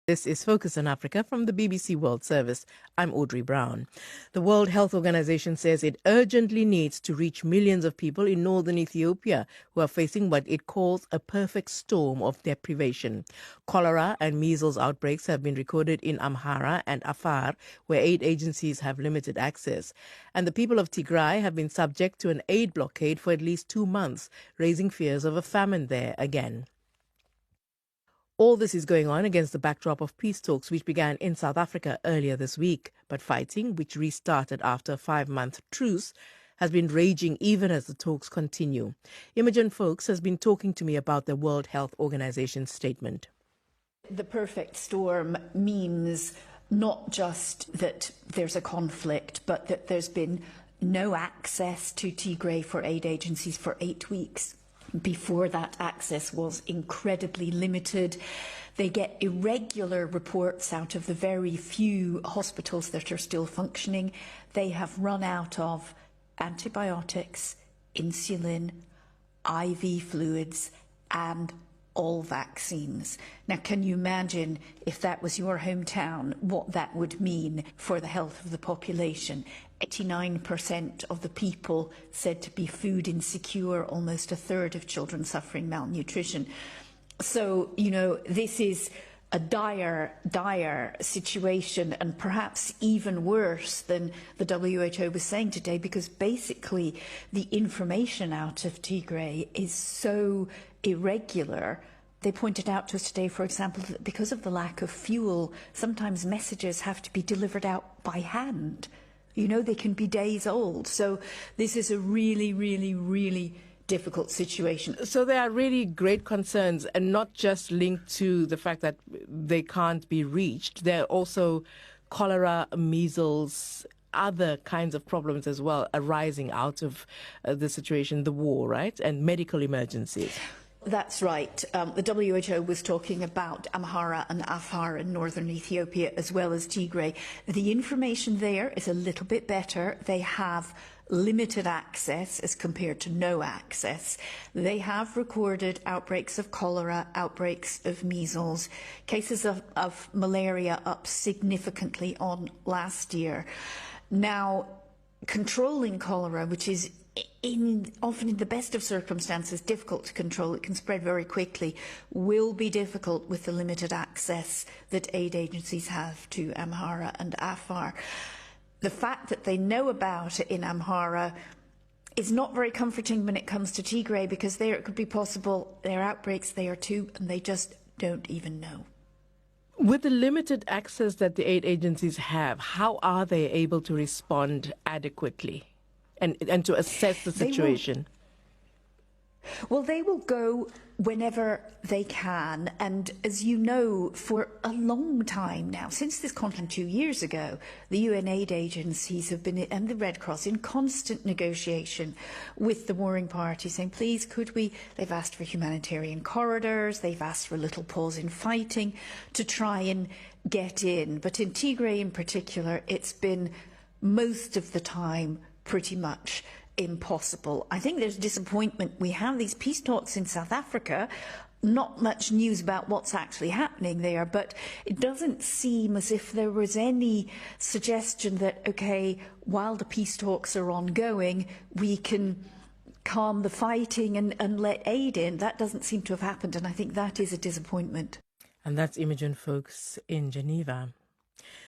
This is Focus on Africa from the BBC World Service. I'm Audrey Brown. The World Health Organization says it urgently needs to reach millions of people in northern Ethiopia who are facing what it calls a perfect storm of deprivation. Cholera and measles outbreaks have been recorded in Amhara and Afar, where aid agencies have limited access. And the people of Tigray have been subject to an aid blockade for at least 2 months, raising fears of a famine there again. All this is going on against the backdrop of peace talks which began in South Africa earlier this week. But fighting, which restarted after a 5-month truce, has been raging even as the talks continue. Imogen Folks has been talking to me about the World Health Organization statement. The perfect storm means not just that there's a conflict, but that there's been no access to Tigray for aid agencies for 8 weeks. Before that, access was incredibly limited. They get irregular reports out of the very few hospitals that are still functioning. They have run out of antibiotics, insulin, IV fluids, and all vaccines. Now, can you imagine if that was your hometown, what that would mean for the health of the population? 89% of the people said to be food insecure, almost a third of children suffering malnutrition. So, this is a dire situation, and perhaps even worse than the WHO was saying today, because basically the information out of Tigray is so irregular. They pointed out to us today, for example, that because of the lack of fuel, sometimes messages have to be delivered out by hand. They can be days old. So this is a really difficult situation. So there are really great concerns, and not just linked to the fact that they can't be reached. There are also cholera, measles, other kinds of problems as well arising out of the situation, the war, right? And medical emergencies. That's right. The WHO was talking about Amhara and Afar in northern Ethiopia as well as Tigray. The information there is a little bit better. They have limited access as compared to no access. They have recorded outbreaks of cholera, outbreaks of measles, cases of malaria up significantly on last year. Now, controlling cholera, which is often in the best of circumstances difficult to control, it can spread very quickly, will be difficult with the limited access that aid agencies have to Amhara and Afar. The fact that they know about it in Amhara is not very comforting when it comes to Tigray, because there it could be possible there are outbreaks there too, and they just don't even know. With the limited access that the aid agencies have, how are they able to respond adequately and to assess the situation? Well, they will go whenever they can. And as you know, for a long time now, since this conflict 2 years ago, the UN aid agencies have been, and the Red Cross, in constant negotiation with the warring parties, saying, please, could we? They've asked for humanitarian corridors. They've asked for a little pause in fighting to try and get in. But in Tigray in particular, it's been most of the time pretty much impossible. I think there's disappointment. We have these peace talks in South Africa, not much news about what's actually happening there, but it doesn't seem as if there was any suggestion that, okay, while the peace talks are ongoing, we can calm the fighting and let aid in. That doesn't seem to have happened, and I think that is a disappointment. And that's Imogen Folks in Geneva.